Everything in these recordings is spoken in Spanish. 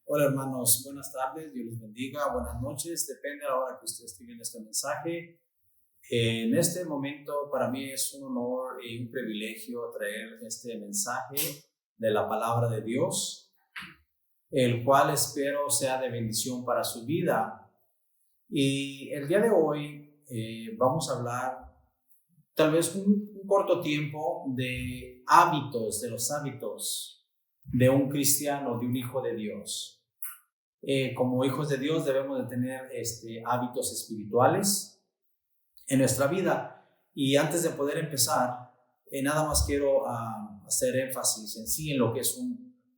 Hola hermanos, buenas tardes, Dios les bendiga, buenas noches, depende a la hora que usted esté viendo este mensaje. En este momento para mí es un honor y un privilegio traer este mensaje de la palabra de Dios, el cual espero sea de bendición para su vida. Y el día de hoy vamos a hablar tal vez un corto tiempo de los hábitos de un cristiano, de un hijo de Dios. Como hijos de Dios debemos de tener hábitos espirituales en nuestra vida. Y antes de poder empezar, nada más quiero hacer énfasis en lo que es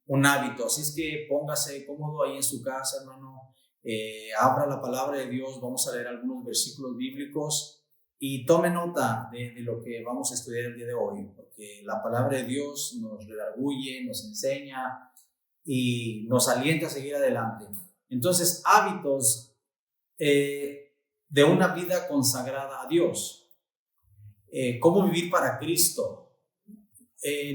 un hábito. Así es que póngase cómodo ahí en su casa, hermano. Abra la palabra de Dios, vamos a leer algunos versículos bíblicos y tome nota de lo que vamos a estudiar el día de hoy, porque la palabra de Dios nos redarguye, nos enseña y nos alienta a seguir adelante. Entonces, hábitos de una vida consagrada a Dios. Cómo vivir para Cristo.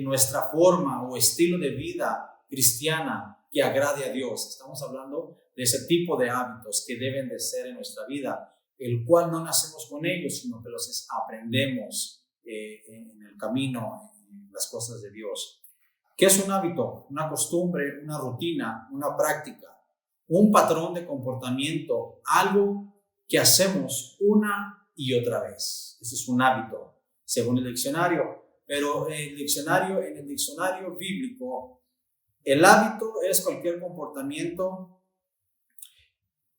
Nuestra forma o estilo de vida cristiana que agrade a Dios. Estamos hablando de ese tipo de hábitos que deben de ser en nuestra vida, el cual no nacemos con ellos, sino que los aprendemos en el camino, en las cosas de Dios. ¿Qué es un hábito? Una costumbre, una rutina, una práctica, un patrón de comportamiento, algo que hacemos una y otra vez. Ese es un hábito, según el diccionario. Pero en el diccionario bíblico, el hábito es cualquier comportamiento.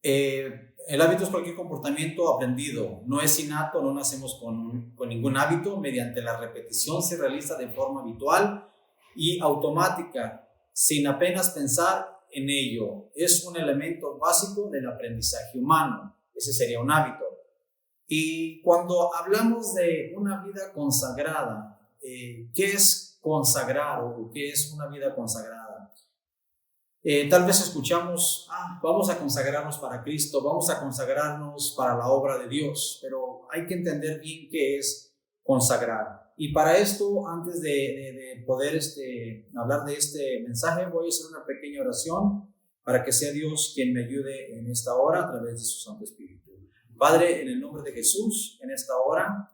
El hábito es cualquier comportamiento aprendido, no es innato, no nacemos con ningún hábito. Mediante la repetición se realiza de forma habitual y automática, sin apenas pensar en ello. Es un elemento básico del aprendizaje humano. Ese sería un hábito. Y cuando hablamos de una vida consagrada, ¿qué es consagrar o qué es una vida consagrada? Tal vez escuchamos, vamos a consagrarnos para Cristo, vamos a consagrarnos para la obra de Dios, pero hay que entender bien qué es consagrar. Y para esto, antes de poder hablar de este mensaje, voy a hacer una pequeña oración para que sea Dios quien me ayude en esta hora a través de su Santo Espíritu. Padre, en el nombre de Jesús, en esta hora,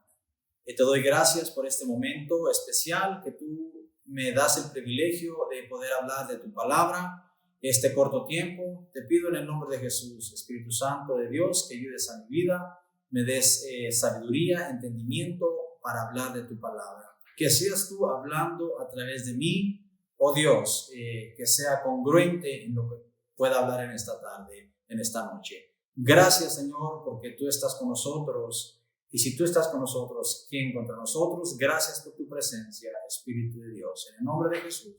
te doy gracias por este momento especial que tú me das el privilegio de poder hablar de tu palabra. Este corto tiempo, te pido en el nombre de Jesús, Espíritu Santo de Dios, que ayudes a mi vida, me des sabiduría, entendimiento para hablar de tu palabra. Que seas tú hablando a través de mí, oh Dios, que sea congruente en lo que pueda hablar en esta tarde, en esta noche. Gracias, Señor, porque tú estás con nosotros. Y si tú estás con nosotros, ¿quién contra nosotros? Gracias por tu presencia, Espíritu de Dios. En el nombre de Jesús.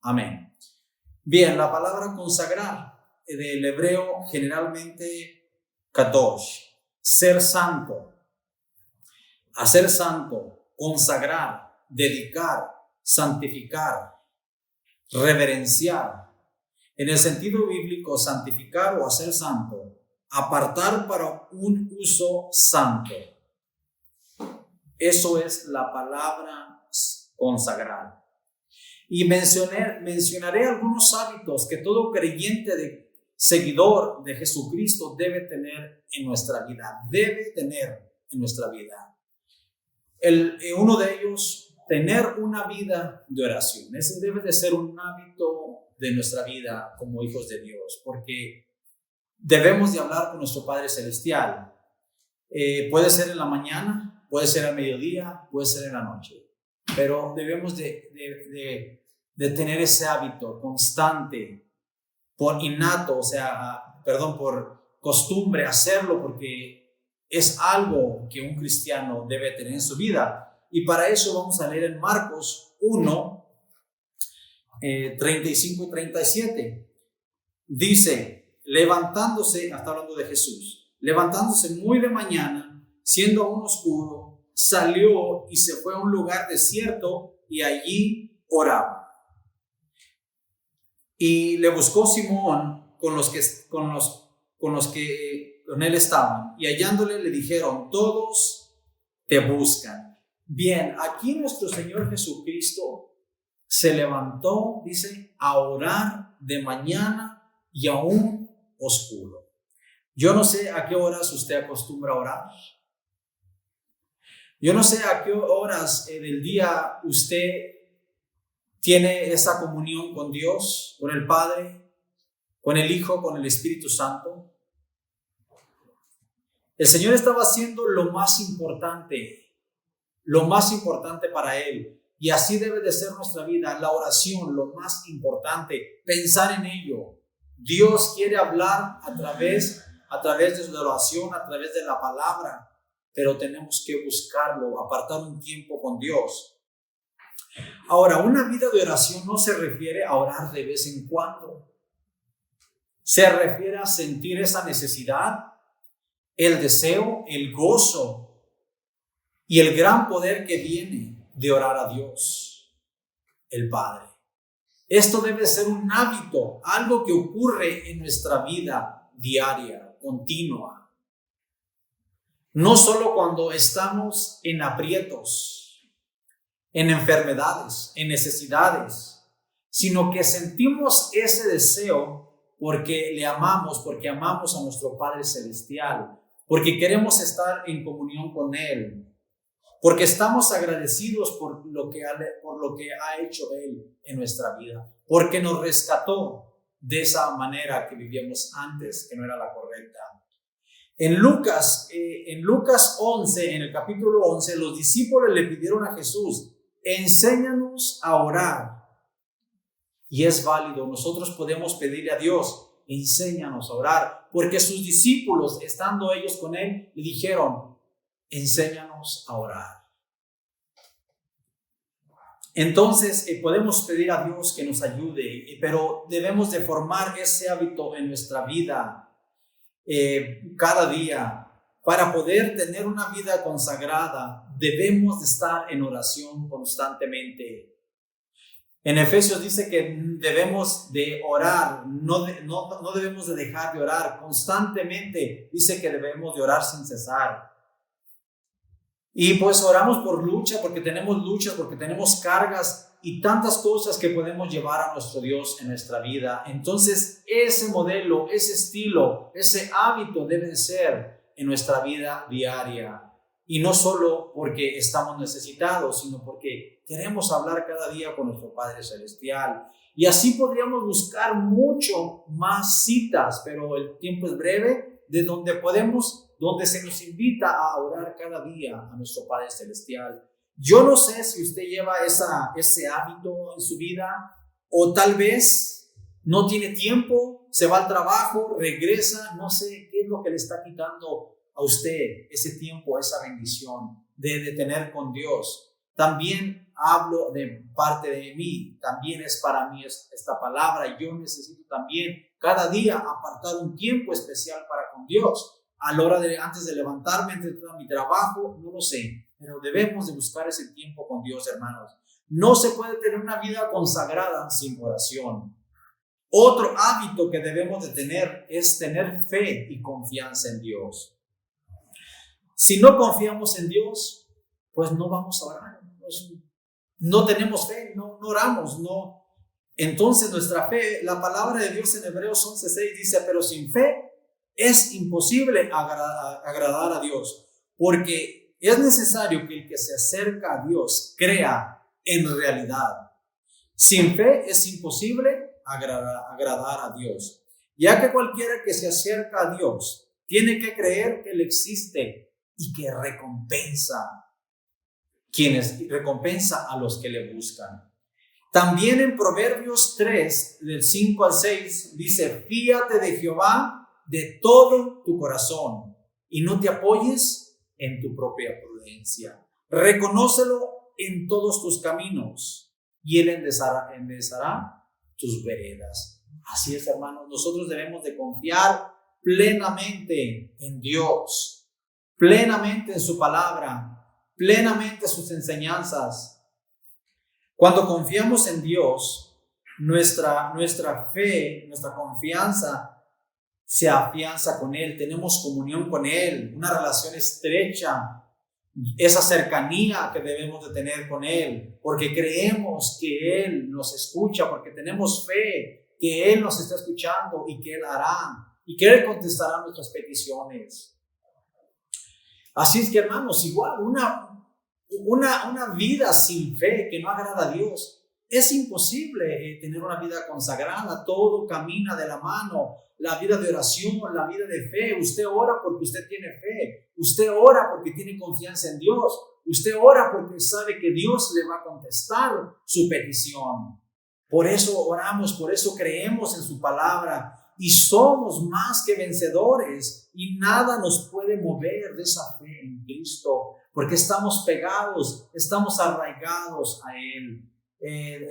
Amén. Bien, la palabra consagrar, del hebreo generalmente kadosh, ser santo, hacer santo, consagrar, dedicar, santificar, reverenciar. En el sentido bíblico, santificar o hacer santo, apartar para un uso santo. Eso es la palabra consagrar. Y mencionaré algunos hábitos que todo creyente seguidor de Jesucristo debe tener en nuestra vida. Uno de ellos, tener una vida de oración. Ese debe de ser un hábito de nuestra vida como hijos de Dios, porque debemos de hablar con nuestro Padre Celestial. Puede ser en la mañana, puede ser al mediodía, puede ser en la noche. Pero debemos de tener ese hábito constante, por costumbre, hacerlo, porque es algo que un cristiano debe tener en su vida. Y para eso vamos a leer en Marcos 1, 35 y 37. Dice, está hablando de Jesús, levantándose muy de mañana, siendo aún oscuro, salió y se fue a un lugar desierto y allí oraba. Y le buscó Simón con los que con él estaban, y hallándole le dijeron, todos te buscan. Bien, aquí nuestro Señor Jesucristo se levantó, dice, a orar de mañana y aún oscuro. Yo no sé a qué horas usted acostumbra a orar. Yo no sé a qué horas del día usted tiene esa comunión con Dios, con el Padre, con el Hijo, con el Espíritu Santo. El Señor estaba haciendo lo más importante para Él. Y así debe de ser nuestra vida, la oración, lo más importante, pensar en ello. Dios quiere hablar a través de la oración, a través de la palabra, pero tenemos que buscarlo, apartar un tiempo con Dios. Ahora, una vida de oración no se refiere a orar de vez en cuando. Se refiere a sentir esa necesidad, el deseo, el gozo y el gran poder que viene de orar a Dios, el Padre. Esto debe ser un hábito, algo que ocurre en nuestra vida diaria, continua. No solo cuando estamos en aprietos, en enfermedades, en necesidades, sino que sentimos ese deseo porque le amamos, porque amamos a nuestro Padre Celestial, porque queremos estar en comunión con Él, porque estamos agradecidos por lo que ha hecho Él en nuestra vida, porque nos rescató de esa manera que vivíamos antes, que no era la correcta. En Lucas 11, en el capítulo 11, los discípulos le pidieron a Jesús: enséñanos a orar. Y es válido, nosotros podemos pedirle a Dios: enséñanos a orar, porque sus discípulos, estando ellos con Él, le dijeron: enséñanos a orar. Entonces podemos pedir a Dios que nos ayude, pero debemos de formar ese hábito en nuestra vida cada día. Para poder tener una vida consagrada, debemos de estar en oración constantemente. En Efesios dice que debemos de orar, no debemos de dejar de orar constantemente. Dice que debemos de orar sin cesar. Y pues oramos por lucha, porque tenemos luchas, porque tenemos cargas y tantas cosas que podemos llevar a nuestro Dios en nuestra vida. Entonces, ese modelo, ese estilo, ese hábito debe de ser en nuestra vida diaria. Y no solo porque estamos necesitados, sino porque queremos hablar cada día con nuestro Padre Celestial. Y así podríamos buscar mucho más citas, pero el tiempo es breve, donde se nos invita a orar cada día a nuestro Padre Celestial. Yo no sé si usted lleva ese hábito en su vida, o tal vez no tiene tiempo, se va al trabajo, regresa, no sé qué es lo que le está quitando a usted ese tiempo, esa bendición de tener con Dios. También hablo de parte de mí, también es para mí esta palabra. Yo necesito también cada día apartar un tiempo especial para con Dios. A la hora antes de levantarme, antes de mi trabajo, no lo sé, pero debemos de buscar ese tiempo con Dios, hermanos. No se puede tener una vida consagrada sin oración. Otro hábito que debemos de tener es tener fe y confianza en Dios. Si no confiamos en Dios, pues no vamos a orar. No tenemos fe, no oramos, no. Entonces nuestra fe, la palabra de Dios en Hebreos 11:6 dice: pero sin fe es imposible agradar a Dios, porque es necesario que el que se acerca a Dios crea en realidad. Sin fe es imposible agradar a Dios, ya que cualquiera que se acerca a Dios tiene que creer que Él existe y que recompensa a los que le buscan. También en Proverbios 3, del 5 al 6, dice: fíate de Jehová de todo tu corazón y no te apoyes en tu propia prudencia. Reconócelo en todos tus caminos y Él enderezará tus veredas. Así es, hermanos, nosotros debemos de confiar plenamente en Dios, plenamente en su palabra, plenamente en sus enseñanzas. Cuando confiamos en Dios, nuestra fe, nuestra confianza se afianza con Él, tenemos comunión con Él, una relación estrecha, esa cercanía que debemos de tener con Él, porque creemos que Él nos escucha, porque tenemos fe que Él nos está escuchando y que Él hará y que Él contestará nuestras peticiones. Así es que, hermanos, igual una vida sin fe que no agrada a Dios, es imposible tener una vida consagrada. Todo camina de la mano. La vida de oración, la vida de fe. Usted ora porque usted tiene fe. Usted ora porque tiene confianza en Dios. Usted ora porque sabe que Dios le va a contestar su petición. Por eso oramos, por eso creemos en su palabra y somos más que vencedores y nada nos puede mover de esa fe en Cristo porque estamos pegados, estamos arraigados a Él.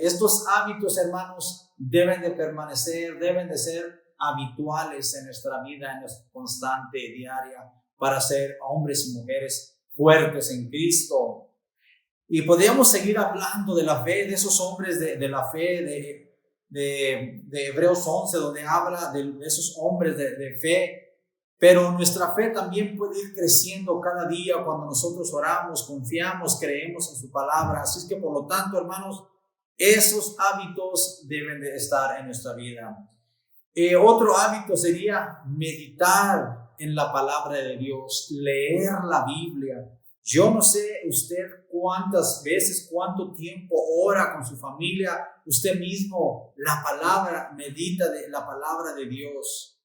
Estos hábitos, hermanos, deben de permanecer, deben de ser habituales en nuestra vida, en nuestra constante diaria, para ser hombres y mujeres fuertes en Cristo. Y podríamos seguir hablando de la fe, de esos hombres de la fe, de Hebreos 11, donde habla de esos hombres de fe. Pero nuestra fe también puede ir creciendo cada día cuando nosotros oramos, confiamos, creemos en su palabra. Así es que, por lo tanto, hermanos, esos hábitos deben de estar en nuestra vida. Otro hábito sería meditar en la palabra de Dios, leer la Biblia. Yo no sé usted cuántas veces, cuánto tiempo ora con su familia, usted mismo la palabra, medita de la palabra de Dios.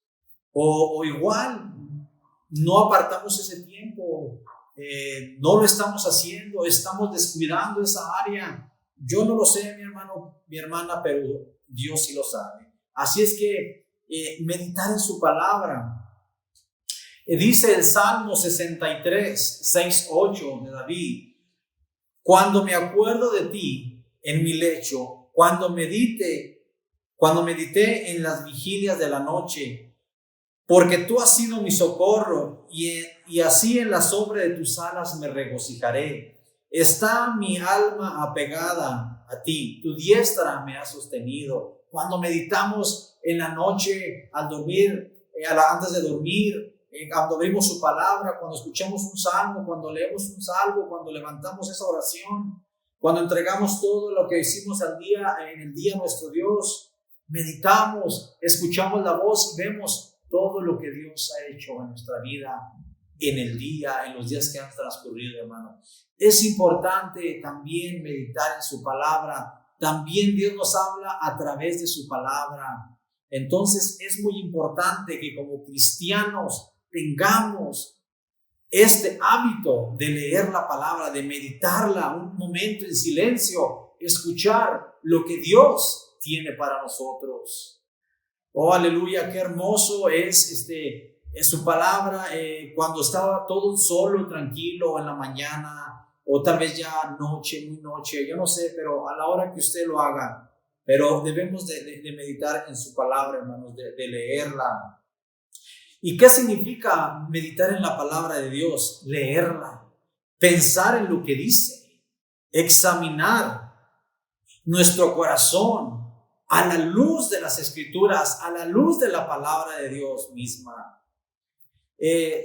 O igual, no apartamos ese tiempo, no lo estamos haciendo, estamos descuidando esa área. Yo no lo sé, mi hermano, mi hermana, pero Dios sí lo sabe. Así es que meditar en su palabra. Dice el Salmo 63, 6, 8 de David: cuando me acuerdo de ti en mi lecho, cuando medité en las vigilias de la noche, porque tú has sido mi socorro y así en la sombra de tus alas me regocijaré. Está mi alma apegada a ti, tu diestra me ha sostenido. Cuando meditamos en la noche al dormir, antes de dormir, cuando abrimos su palabra, cuando escuchamos un salmo, cuando leemos un salmo, cuando levantamos esa oración, cuando entregamos todo lo que hicimos en el día a nuestro Dios, meditamos, escuchamos la voz y vemos todo lo que Dios ha hecho en nuestra vida, en el día, en los días que han transcurrido, hermano. Es importante también meditar en su palabra. También Dios nos habla a través de su palabra. Entonces es muy importante que como cristianos tengamos este hábito de leer la palabra, de meditarla un momento en silencio, escuchar lo que Dios tiene para nosotros. Oh, aleluya, qué hermoso es su palabra cuando estaba todo solo, tranquilo en la mañana, o tal vez ya muy noche, yo no sé, pero a la hora que usted lo haga, pero debemos de meditar en su palabra, hermanos, de leerla. ¿Y qué significa meditar en la palabra de Dios? Leerla, pensar en lo que dice, examinar nuestro corazón a la luz de las Escrituras, a la luz de la palabra de Dios misma.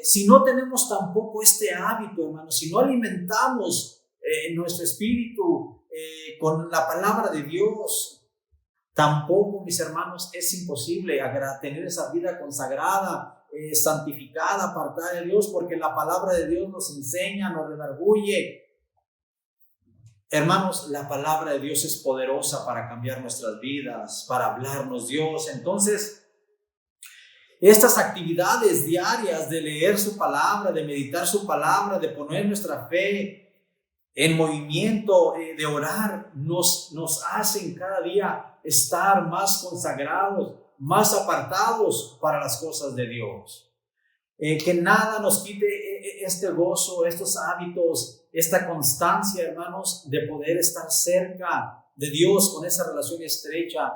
Si no tenemos tampoco este hábito, hermanos, si no alimentamos nuestro espíritu con la palabra de Dios, tampoco, mis hermanos, es imposible tener esa vida consagrada, santificada, apartada de Dios, porque la palabra de Dios nos enseña, nos redarguye. Hermanos, la palabra de Dios es poderosa para cambiar nuestras vidas, para hablarnos Dios. Entonces, estas actividades diarias de leer su palabra, de meditar su palabra, de poner nuestra fe en movimiento, de orar, nos hacen cada día estar más consagrados, más apartados para las cosas de Dios. Que nada nos quite este gozo, estos hábitos, esta constancia, hermanos, de poder estar cerca de Dios con esa relación estrecha.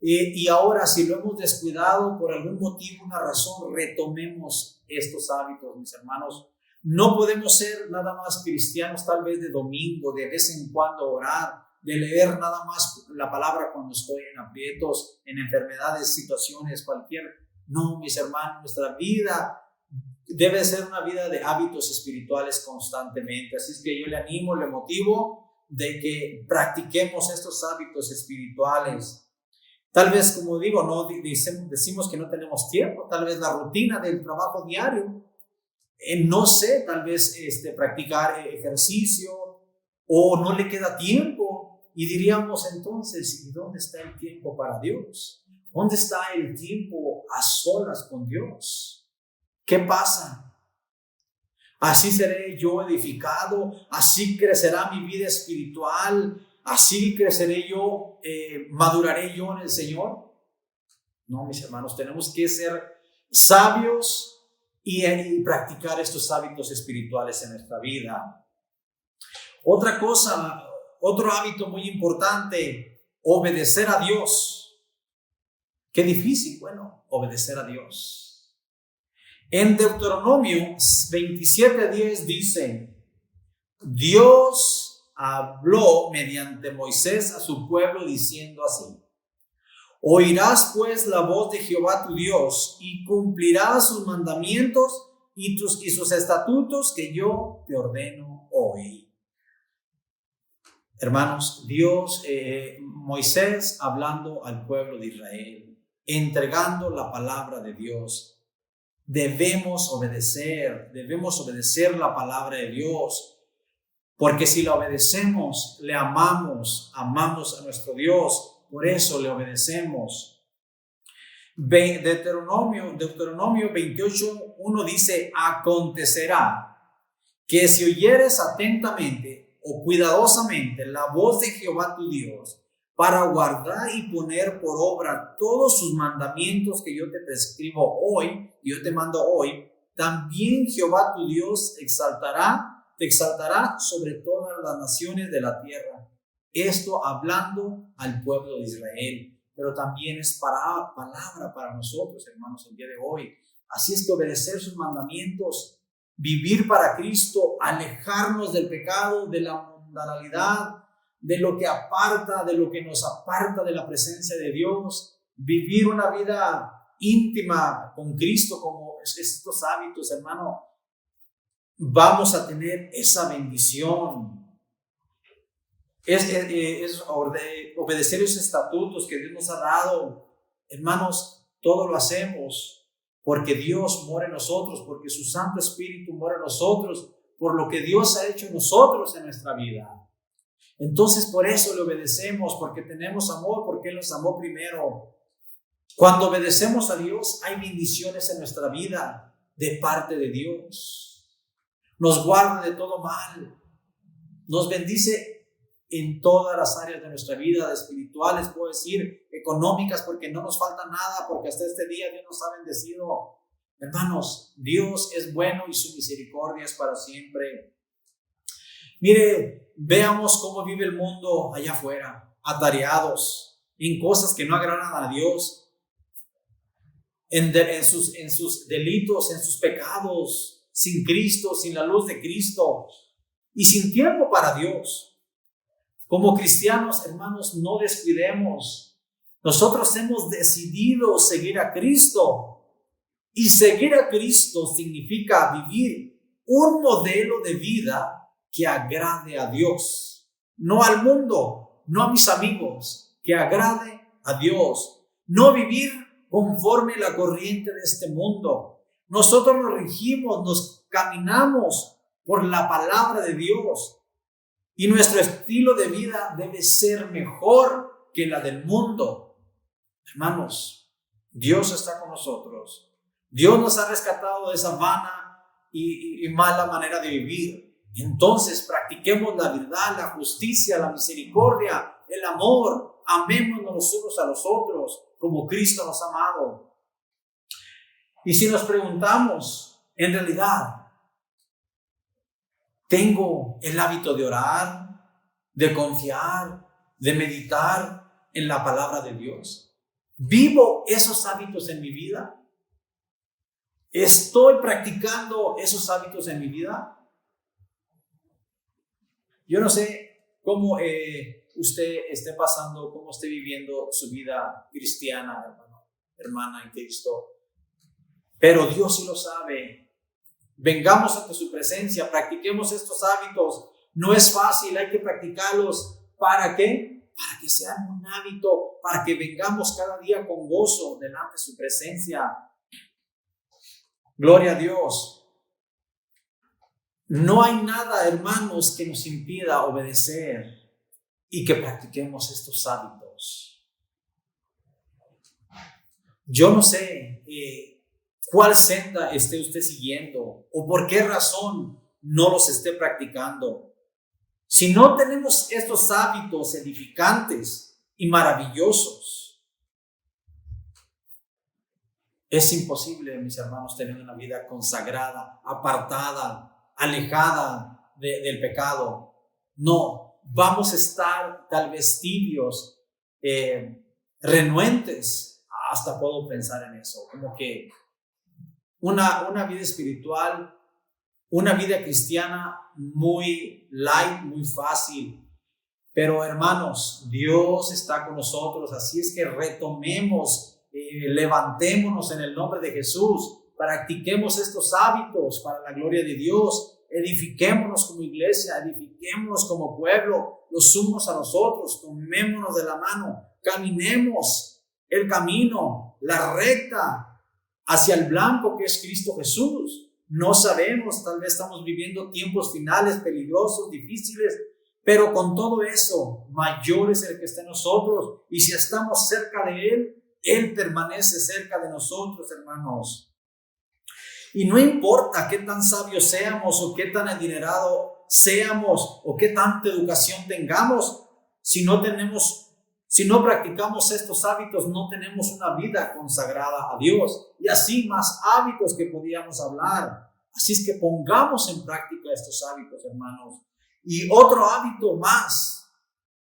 Y ahora, si lo hemos descuidado por algún motivo, una razón, retomemos estos hábitos, mis hermanos. No podemos ser nada más cristianos tal vez de domingo, de vez en cuando orar, de leer nada más la palabra cuando estoy en aprietos, en enfermedades, situaciones, cualquier. No, mis hermanos, nuestra vida debe ser una vida de hábitos espirituales constantemente. Así es que yo le animo, le motivo de que practiquemos estos hábitos espirituales. Tal vez, como digo, no decimos que no tenemos tiempo, tal vez la rutina del trabajo diario, no sé, tal vez practicar ejercicio o no le queda tiempo. Y diríamos entonces, ¿y dónde está el tiempo para Dios? ¿Dónde está el tiempo a solas con Dios? ¿Qué pasa? Así seré yo edificado, así crecerá mi vida espiritual, así creceré yo, maduraré yo en el Señor. No, mis hermanos, tenemos que ser sabios y practicar estos hábitos espirituales en nuestra vida. Otra cosa, otro hábito muy importante, obedecer a Dios. Qué difícil, bueno, obedecer a Dios. En Deuteronomio 27:10 dice: Dios habló mediante Moisés a su pueblo diciendo así: oirás pues la voz de Jehová tu Dios y cumplirás sus mandamientos y sus estatutos que yo te ordeno hoy. Hermanos, Moisés hablando al pueblo de Israel, entregando la palabra de Dios. Debemos obedecer la palabra de Dios, porque si la obedecemos, le amamos a nuestro Dios, por eso le obedecemos. Deuteronomio 28:1 dice: acontecerá que si oyeres atentamente o cuidadosamente la voz de Jehová tu Dios, para guardar y poner por obra todos sus mandamientos que yo te prescribo hoy, y yo te mando hoy, también Jehová tu Dios te exaltará sobre todas las naciones de la tierra. Esto hablando al pueblo de Israel, pero también es palabra para nosotros, hermanos, el día de hoy. Así es que obedecer sus mandamientos, vivir para Cristo, alejarnos del pecado, de la mundanalidad, de lo que nos aparta de la presencia de Dios, vivir una vida íntima con Cristo, como estos hábitos, hermano, vamos a tener esa bendición. Obedecer esos estatutos que Dios nos ha dado, hermanos, todo lo hacemos porque Dios mora en nosotros, porque su Santo Espíritu mora en nosotros, por lo que Dios ha hecho en nosotros en nuestra vida. Entonces, por eso le obedecemos, porque tenemos amor, porque Él nos amó primero. Cuando obedecemos a Dios, hay bendiciones en nuestra vida de parte de Dios. Nos guarda de todo mal. Nos bendice en todas las áreas de nuestra vida, espirituales, puedo decir, económicas, porque no nos falta nada, porque hasta este día Dios nos ha bendecido. Hermanos, Dios es bueno y su misericordia es para siempre. Mire, veamos cómo vive el mundo allá afuera, atareados en cosas que no agradan a Dios, en sus delitos, en sus pecados, sin Cristo, sin la luz de Cristo y sin tiempo para Dios. Como cristianos, hermanos, no descuidemos. Nosotros hemos decidido seguir a Cristo, y seguir a Cristo significa vivir un modelo de vida que agrade a Dios, no al mundo, no a mis amigos, que agrade a Dios, no vivir conforme la corriente de este mundo. Nosotros nos regimos, nos caminamos por la palabra de Dios, y nuestro estilo de vida debe ser mejor que la del mundo. Hermanos, Dios está con nosotros. Dios nos ha rescatado de esa vana y mala manera de vivir. Entonces practiquemos la verdad, la justicia, la misericordia, el amor. Amémonos los unos a los otros como Cristo nos ha amado. Y si nos preguntamos, en realidad, ¿tengo el hábito de orar, de confiar, de meditar en la palabra de Dios? ¿Vivo esos hábitos en mi vida? ¿Estoy practicando esos hábitos en mi vida? Yo no sé cómo usted esté pasando, cómo esté viviendo su vida cristiana, hermano, hermana en Cristo, pero Dios sí lo sabe. Vengamos ante su presencia, practiquemos estos hábitos. No es fácil, hay que practicarlos. ¿Para qué? Para que sean un hábito, para que vengamos cada día con gozo delante de su presencia. Gloria a Dios. No hay nada, hermanos, que nos impida obedecer y que practiquemos estos hábitos. Yo no sé cuál senda esté usted siguiendo o por qué razón no los esté practicando. Si no tenemos estos hábitos edificantes y maravillosos, es imposible, mis hermanos, tener una vida consagrada, apartada, alejada del pecado. No, vamos a estar tal vez tibios, renuentes, hasta puedo pensar en eso, como que una vida espiritual, una vida cristiana muy light, muy fácil. Pero hermanos, Dios está con nosotros, así es que retomemos, levantémonos en el nombre de Jesús, practiquemos estos hábitos para la gloria de Dios, edifiquémonos como iglesia, edifiquémonos como pueblo, los unos a los otros, tomémonos de la mano, caminemos el camino, la recta, hacia el blanco que es Cristo Jesús. No sabemos, tal vez estamos viviendo tiempos finales peligrosos, difíciles, pero con todo eso, mayor es el que está en nosotros. Y si estamos cerca de Él, Él permanece cerca de nosotros, hermanos. Y no importa qué tan sabios seamos o qué tan adinerados seamos o qué tanta educación tengamos, si no practicamos estos hábitos, no tenemos una vida consagrada a Dios. Y así más hábitos que podíamos hablar. Así es que pongamos en práctica estos hábitos, hermanos. Y otro hábito más,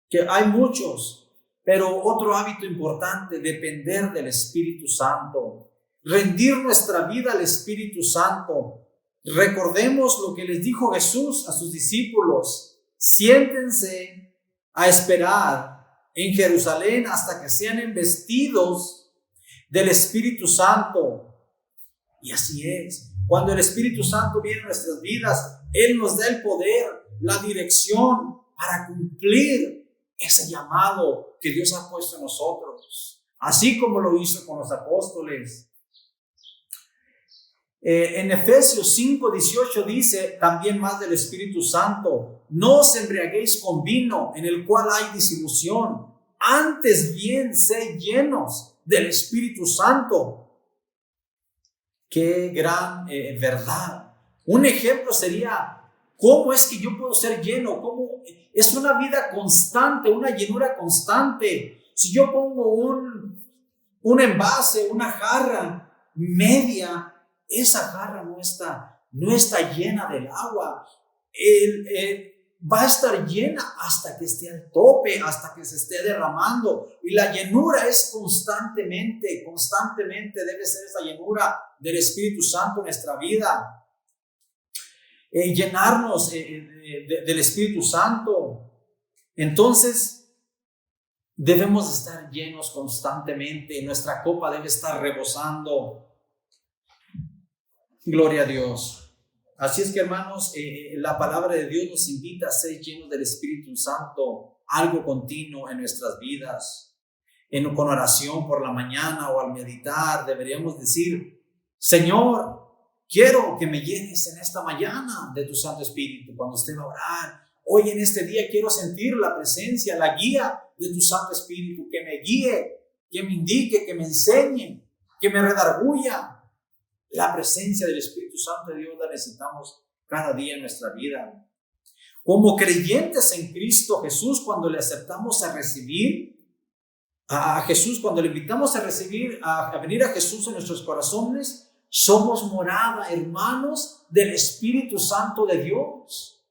que hay muchos, pero otro hábito importante, depender del Espíritu Santo. Rendir nuestra vida al Espíritu Santo. Recordemos lo que les dijo Jesús a sus discípulos. Siéntense a esperar en Jerusalén hasta que sean investidos del Espíritu Santo. Y así es. Cuando el Espíritu Santo viene a nuestras vidas, Él nos da el poder, la dirección para cumplir ese llamado que Dios ha puesto en nosotros. Así como lo hizo con los apóstoles. En Efesios 5:18 dice también más del Espíritu Santo: no os embriaguéis con vino, en el cual hay disolución, antes bien sed llenos del Espíritu Santo. Qué gran verdad. Un ejemplo sería: ¿cómo es que yo puedo ser lleno? ¿Cómo? Es una vida constante, una llenura constante. Si yo pongo un envase, una jarra media, esa jarra no está llena del agua. Va a estar llena hasta que esté al tope, hasta que se esté derramando. Y la llenura es constantemente debe ser esa llenura del Espíritu Santo en nuestra vida. Llenarnos del Espíritu Santo. Entonces debemos estar llenos constantemente. Nuestra copa debe estar rebosando. Gloria a Dios. Así es que, hermanos, la palabra de Dios nos invita a ser llenos del Espíritu Santo, algo continuo en nuestras vidas. Con oración por la mañana o al meditar deberíamos decir: Señor, quiero que me llenes en esta mañana de tu Santo Espíritu. Cuando usted va a orar, hoy en este día quiero sentir la presencia, la guía de tu Santo Espíritu, que me guíe, que me indique, que me enseñe, que me redarguya. La presencia del Espíritu Santo de Dios la necesitamos cada día en nuestra vida. Como creyentes en Cristo Jesús, cuando le aceptamos a recibir a Jesús, cuando le invitamos a recibir, a venir a Jesús en nuestros corazones, somos morada, hermanos, del Espíritu Santo de Dios.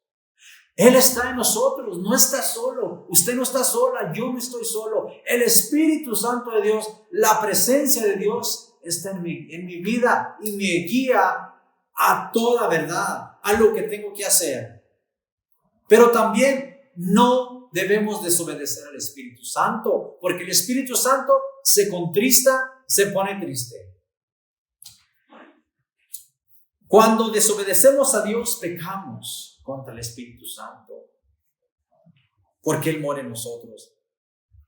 Él está en nosotros, no está solo. Usted no está sola, yo no estoy solo. El Espíritu Santo de Dios, la presencia de Dios está en mi vida y me guía a toda verdad, a lo que tengo que hacer. Pero también no debemos desobedecer al Espíritu Santo, porque el Espíritu Santo se contrista, se pone triste. Cuando desobedecemos a Dios, pecamos contra el Espíritu Santo, porque Él mora en nosotros.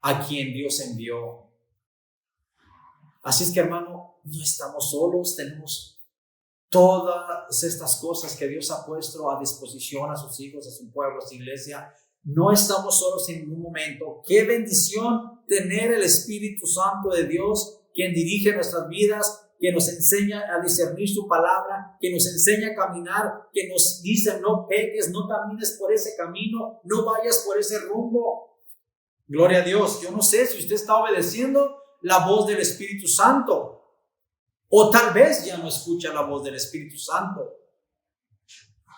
a quien Dios envió. Así es que, hermano, no estamos solos, tenemos todas estas cosas que Dios ha puesto a disposición a sus hijos, a su pueblo, a su iglesia. No estamos solos en ningún momento. Qué bendición tener el Espíritu Santo de Dios, quien dirige nuestras vidas, que nos enseña a discernir su palabra, que nos enseña a caminar, que nos dice no peques, no camines por ese camino, no vayas por ese rumbo. Gloria a Dios. Yo no sé si usted está obedeciendo la voz del Espíritu Santo, o tal vez ya no escucha la voz del Espíritu Santo.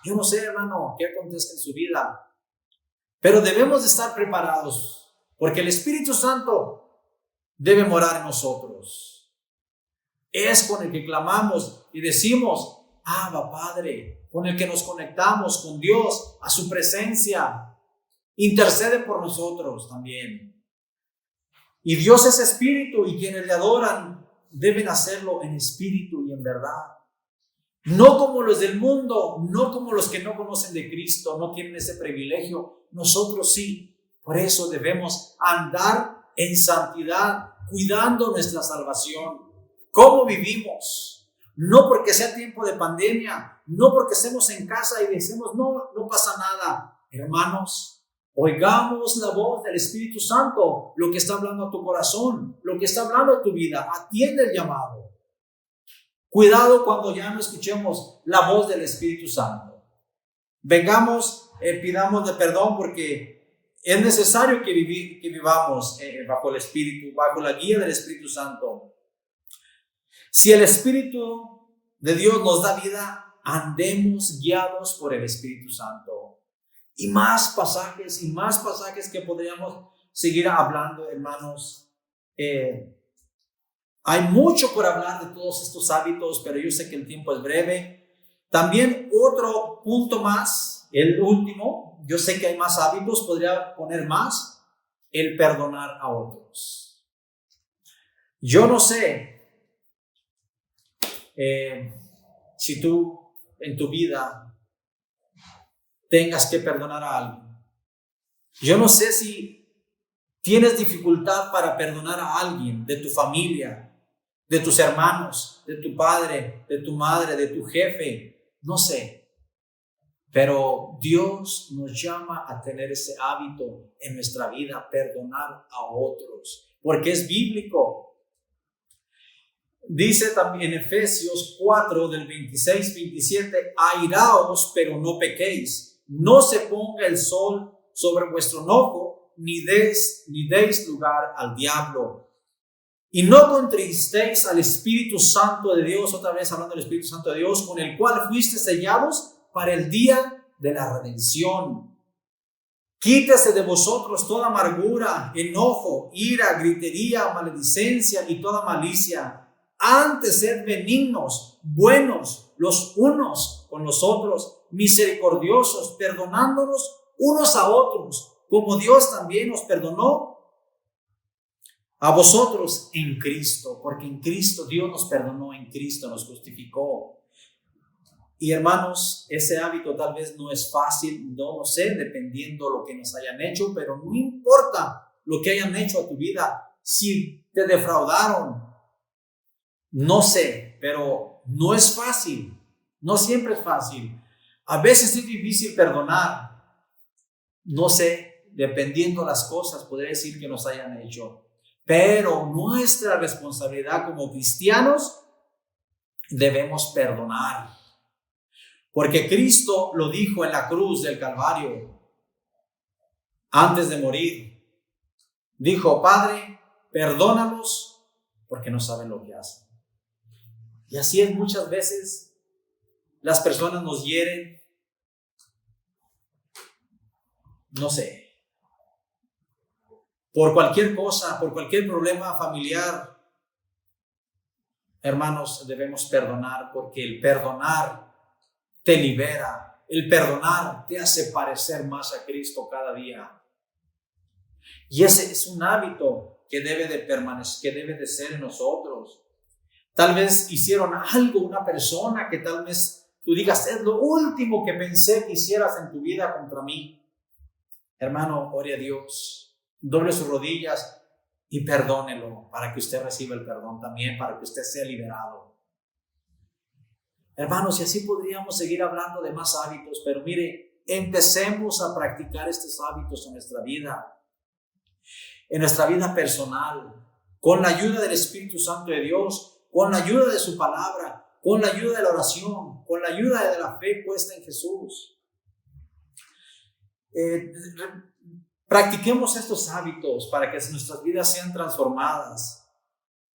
Yo no sé, hermano, qué acontezca en su vida, pero debemos de estar preparados, porque el Espíritu Santo debe morar en nosotros. Es con el que clamamos y decimos, Abba, Padre, con el que nos conectamos con Dios, a su presencia. Intercede por nosotros también. Y Dios es espíritu, y quienes le adoran deben hacerlo en espíritu y en verdad. No como los del mundo, no como los que no conocen de Cristo, no tienen ese privilegio. Nosotros sí. Por eso debemos andar en santidad, cuidando nuestra salvación. ¿Cómo vivimos? No porque sea tiempo de pandemia, no porque estemos en casa y decimos, no pasa nada. Hermanos, oigamos la voz del Espíritu Santo, lo que está hablando a tu corazón, lo que está hablando a tu vida. Atiende el llamado. Cuidado cuando ya no escuchemos la voz del Espíritu Santo. Vengamos, pidamos de perdón, porque es necesario que vivamos bajo el Espíritu, bajo la guía del Espíritu Santo. Si el Espíritu de Dios nos da vida, andemos guiados por el Espíritu Santo. Y más pasajes que podríamos seguir hablando, hermanos. Hay mucho por hablar de todos estos hábitos, pero yo sé que el tiempo es breve. También otro punto más, el último, yo sé que hay más hábitos, podría poner más, el perdonar a otros. Yo no sé si tú en tu vida tengas que perdonar a alguien. Yo no sé si tienes dificultad para perdonar a alguien de tu familia, de tus hermanos, de tu padre, de tu madre, de tu jefe, no sé. Pero Dios nos llama a tener ese hábito en nuestra vida, perdonar a otros, porque es bíblico. Dice también en Efesios 4 del 26-27, airaos, pero no pequéis, no se ponga el sol sobre vuestro enojo, ni deis lugar al diablo. Y no contristéis al Espíritu Santo de Dios, otra vez hablando del Espíritu Santo de Dios, con el cual fuiste sellados para el día de la redención. Quítese de vosotros toda amargura, enojo, ira, gritería, maledicencia y toda malicia. Antes sed benignos, buenos los unos con los otros, misericordiosos, perdonándonos unos a otros, como Dios también nos perdonó a vosotros en Cristo, porque en Cristo Dios nos perdonó, en Cristo nos justificó. Y hermanos, ese hábito tal vez no es fácil, no lo sé, dependiendo lo que nos hayan hecho, pero no importa lo que hayan hecho a tu vida, si te defraudaron, no sé, pero no es fácil, no siempre es fácil. A veces es difícil perdonar, no sé, dependiendo las cosas, podría decir que nos hayan hecho. Pero nuestra responsabilidad como cristianos, debemos perdonar. Porque Cristo lo dijo en la cruz del Calvario, antes de morir. Dijo, Padre, perdónalos porque no saben lo que hacen. Y así es, muchas veces las personas nos hieren, no sé, por cualquier cosa, por cualquier problema familiar. Hermanos, debemos perdonar, porque el perdonar te libera, el perdonar te hace parecer más a Cristo cada día. Y ese es un hábito que debe de permanecer, que debe de ser en nosotros. Tal vez hicieron algo, una persona que tal vez tú digas, es lo último que pensé que hicieras en tu vida contra mí. Hermano, ore a Dios. doble sus rodillas y perdónelo para que usted reciba el perdón también, para que usted sea liberado. Hermanos, y así podríamos seguir hablando de más hábitos, pero mire, empecemos a practicar estos hábitos en nuestra vida personal, con la ayuda del Espíritu Santo de Dios, con la ayuda de su palabra, con la ayuda de la oración, con la ayuda de la fe puesta en Jesús. Practiquemos estos hábitos para que nuestras vidas sean transformadas.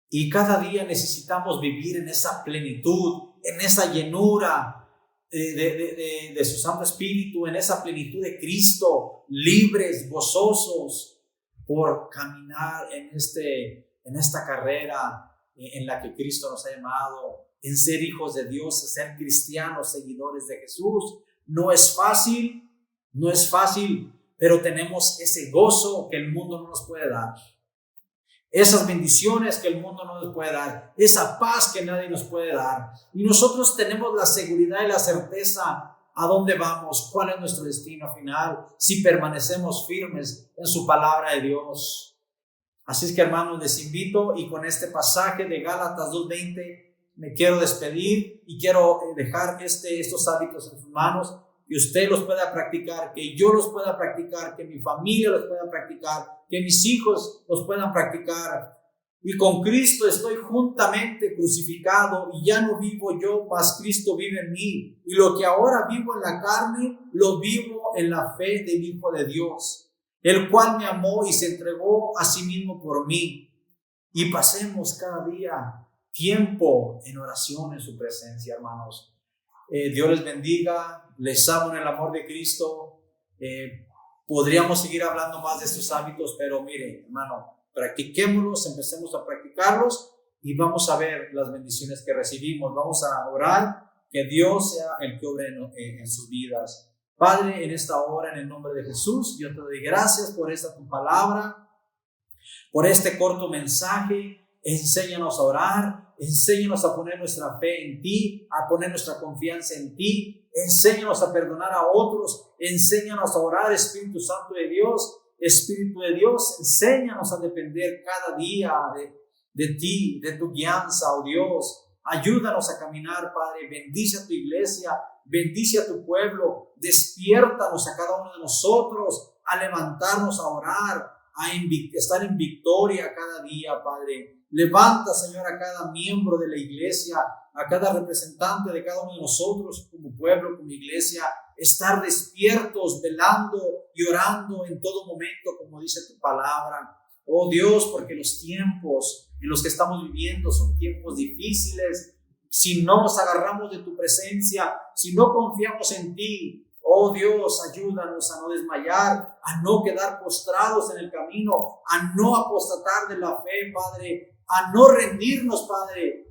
Y cada día necesitamos vivir en esa plenitud, en esa llenura de su Santo Espíritu, en esa plenitud de Cristo, libres, gozosos por caminar en esta carrera en la que Cristo nos ha llamado, en ser hijos de Dios, en ser cristianos, seguidores de Jesús. No es fácil, pero tenemos ese gozo que el mundo no nos puede dar. Esas bendiciones que el mundo no nos puede dar, esa paz que nadie nos puede dar. Y nosotros tenemos la seguridad y la certeza a dónde vamos, cuál es nuestro destino final, si permanecemos firmes en su palabra de Dios. Así es que, hermanos, les invito, y con este pasaje de Gálatas 2:20 me quiero despedir y quiero dejar estos hábitos en sus manos, que usted los pueda practicar, que yo los pueda practicar, que mi familia los pueda practicar, que mis hijos los puedan practicar. Y con Cristo estoy juntamente crucificado, y ya no vivo yo, mas Cristo vive en mí. Y lo que ahora vivo en la carne, lo vivo en la fe del Hijo de Dios, el cual me amó y se entregó a sí mismo por mí. Y pasemos cada día tiempo en oración en su presencia, hermanos. Dios les bendiga, les amo en el amor de Cristo. Podríamos seguir hablando más de estos hábitos, pero mire, hermano, practiquémoslos, empecemos a practicarlos y vamos a ver las bendiciones que recibimos. Vamos a orar que Dios sea el que obre en sus vidas. Padre, en esta hora, en el nombre de Jesús, yo te doy gracias por esta tu palabra, por este corto mensaje. Enséñanos a orar, enséñanos a poner nuestra fe en ti, a poner nuestra confianza en ti. Enséñanos a perdonar a otros, enséñanos a orar, Espíritu Santo de Dios. Espíritu de Dios, enséñanos a depender cada día de ti, de tu guianza, oh Dios. Ayúdanos a caminar, Padre. Bendice a tu iglesia, bendice a tu pueblo. Despiértanos a cada uno de nosotros a levantarnos a orar, a estar en victoria cada día, Padre. Levanta, Señor, a cada miembro de la iglesia, a cada representante de cada uno de nosotros como pueblo, como iglesia, estar despiertos, velando y orando en todo momento, como dice tu palabra. Oh Dios, porque los tiempos en los que estamos viviendo son tiempos difíciles. Si no nos agarramos de tu presencia, si no confiamos en ti, oh Dios, ayúdanos a no desmayar, a no quedar postrados en el camino, a no apostatar de la fe, Padre, a no rendirnos, Padre,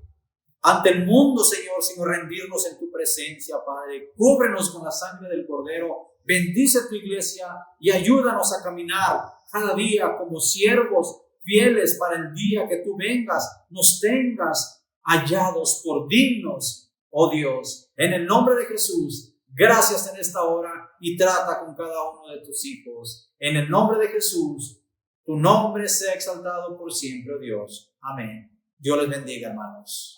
ante el mundo, Señor, sino rendirnos en tu presencia, Padre. Cúbrenos con la sangre del Cordero, bendice tu iglesia y ayúdanos a caminar cada día como siervos fieles para el día que tú vengas, nos tengas hallados por dignos, oh Dios. En el nombre de Jesús, gracias en esta hora y trata con cada uno de tus hijos. En el nombre de Jesús, tu nombre sea exaltado por siempre, oh Dios. Amén. Dios les bendiga, hermanos.